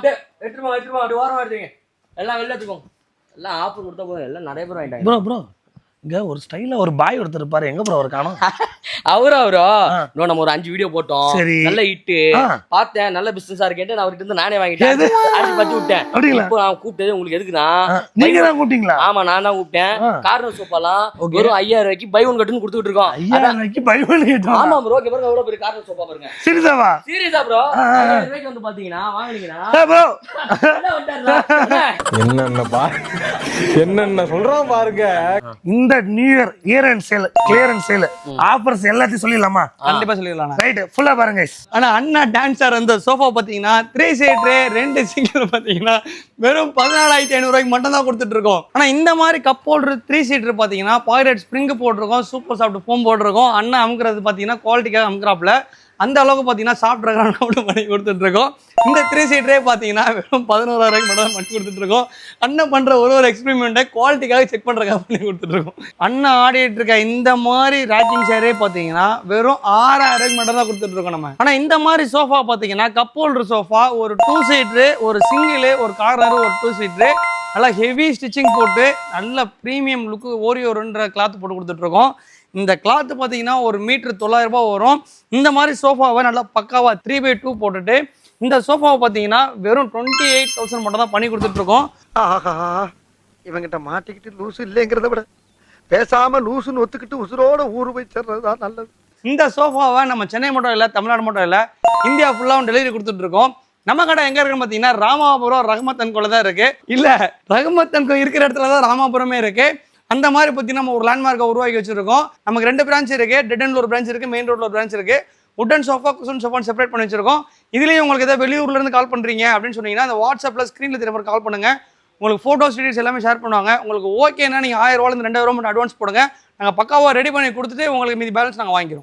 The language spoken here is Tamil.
அப்படியே எடுத்துருவோம் அப்படி ஓரமா எடுத்துங்க எல்லாம் வெளில எடுத்துக்கோங்க எல்லாம் ஆஃபர் கொடுத்தா போதும் எல்லாம் நிறைய பேர் வாங்கிட்டாங்க ப்ரோ இங்க ஒரு ஸ்டைல ஒரு பாய் ஒருத்தர் இருப்பாரு எங்க ப்ரோ அவர் காணோம் அவரோ இன்னும் நம்ம ஒரு 5 வீடியோ போட்டோம் சரி நல்ல ஹிட்டு பார்த்தேன் நல்ல பிசினஸா இருக்கேன் நான் அவர்கிட்ட இருந்து நானே வாங்கிட்டேன் அடிச்சு பத்தி விட்டேன் இப்போ நான் கூப்பிட்டது உங்களுக்கு எதுக்குன்னா நீங்க தான் கூப்பிட்டீங்களா ஆமா நான் தான் கூப்பிட்டேன் கார்னர் சோஃபாலாம் வெறும் 5000 ரூபாய்க்கு பை ஒன் கட்டுன்னு கொடுத்துட்டு இருக்கோம் 5000 ரூபாய்க்கு பை ஒன் கட்டு ஆமா ப்ரோ இங்க பாருங்க எவ்வளவு பெரிய கார்னர் சோஃபா பாருங்க சீரியஸா ப்ரோ 5000 ரூபாய்க்கு வந்து பாத்தீங்கன்னா வாங்குனீங்கன்னா ப்ரோ என்னென்ன சொல்றான் பாருங்க இந்த new year and sale clearance sale offers எல்லாத்தையும் சொல்லிடலாமா கண்டிப்பா சொல்லிடலாம் ரைட் ஃபுல்லா பாருங்க ஆனா அண்ணா டான்ஸர் அந்த சோஃபா பாத்தீங்கன்னா 3 சீட்டர் 2 சிங்கிள் பாத்தீங்கன்னா வெறும் 14500 ரூபாய்க்கு மட்டும் தான் கொடுத்துட்டு இருக்கோம் ஆனா இந்த மாதிரி கப் ஹோல்டர் 3 சீட்டர் பாத்தீங்கன்னா பாக்கெட் ஸ்ப்ரிங் போட்டிருக்கோம் சூப்பர் சாஃப்ட் ஃபோம் போட்டிருக்கோம் அண்ணா அமுக்குறது பாத்தீங்கன்னா குவாலிட்டிக்காக அமுக்குறாப்ல அந்த அளவுக்கு பாத்தீங்கன்னா சாஃப்ட் ரெக்கார்ட் பண்ணி கொடுத்துட்டு இருக்கோம் இந்த 3 சீட்டரே பாத்தீங்கன்னா வெறும் 11000 ரூபாய்க்கு மட்டும் பண்ணி கொடுத்துட்டு இருக்கோம் அண்ணன் பண்ற ஒரு எக்ஸ்பெரிமெண்ட்டை குவாலிட்டிக்காக செக் பண்றதுக்காக பண்ணி கொடுத்துட்டு இருக்கோம் அண்ணன் ஆடிட்டு இருக்க இந்த மாதிரி ராக்கிங் சேரே பாத்தீங்கன்னா வெறும் 6000 ரூபாய்க்கு மட்டும் தான் கொடுத்துட்டு இருக்கோம் நம்ம ஆனா இந்த மாதிரி சோஃபா பாத்தீங்கன்னா கப் ஹோல்டர் சோஃபா ஒரு 2 சீட்டர் ஒரு சிங்கிள் ஒரு கார்னர் ஒரு 2 சீட்டர் நல்லா ஹெவி ஸ்டிச்சிங் போட்டு நல்ல ப்ரீமியம் லுக்கு ஓரியோன்ற கிளாத் போட்டு கொடுத்துட்டு இருக்கோம் இந்த கிளாத் பார்த்தீங்கன்னா ஒரு மீட்டர் 900 ரூபாய் வரும் இந்த மாதிரி சோஃபாவை நல்லா பக்காவா 3x2 போட்டுட்டு இந்த சோஃபாவை பார்த்தீங்கன்னா வெறும் 28,000 மட்டும் தான் பண்ணி கொடுத்துட்டு இருக்கோம் ஆஹா இவங்கிட்ட மாட்டிக்கிட்டு லூசு இல்லைங்கிறத விட பேசாம லூசுன்னு ஒத்துக்கிட்டு உசுரோட ஊரு போய் சேர்றதுதான் நல்லது இந்த சோஃபாவை நம்ம சென்னை மட்டும் இல்லை தமிழ்நாடு மட்டும் இல்லை இந்தியா ஃபுல்லாகவும் டெலிவரி கொடுத்துட்டு இருக்கோம் நம்ம கடை எங்க இருக்குன்னு பார்த்தீங்கன்னா ராமாபுரம் ரஹமத் அன்கோல தான் இருக்கு இல்ல ரஹமத் அன்கோ இருக்கிற இடத்துல தான் ராமாபுரமே இருக்கு அந்த மாதிரி பத்தி நம்ம ஒரு லேண்ட்மார்க்கை உருவாக்கி வச்சிருக்கோம் நமக்கு 2 பிரான்ச் இருக்கு டெட் எண்ட்ல ஒரு பிரான்ச் இருக்கு மெயின் ரோட்ல ஒரு பிரான்ச் இருக்கு உட்டன் சோஃபா குஷன் சோஃபான்னு செப்பரேட் பண்ணி வச்சிருக்கோம் இதுலயும் உங்களுக்கு ஏதாவது வெளியூர்ல இருந்து கால் பண்றீங்க அப்படின்னு சொன்னீங்கன்னா அந்த வாட்ஸ்அப்ல ஸ்கிரீன்ல தெரிய மாதிரி கால் பண்ணுங்க உங்களுக்கு போட்டோஸ் டீடைல்ஸ் எல்லாமே ஷேர் பண்ணுவாங்க உங்களுக்கு ஓகேன்னா நீங்க 1000 ரூபாயிலிருந்து 2000 ரூபாய் மட்டும் அட்வான்ஸ் போடுங்க நாங்கள் பக்காவாக ரெடி பண்ணி கொடுத்துட்டு உங்களுக்கு மீதி பேலன்ஸ் நாங்கள் வாங்கிக்கிறோம்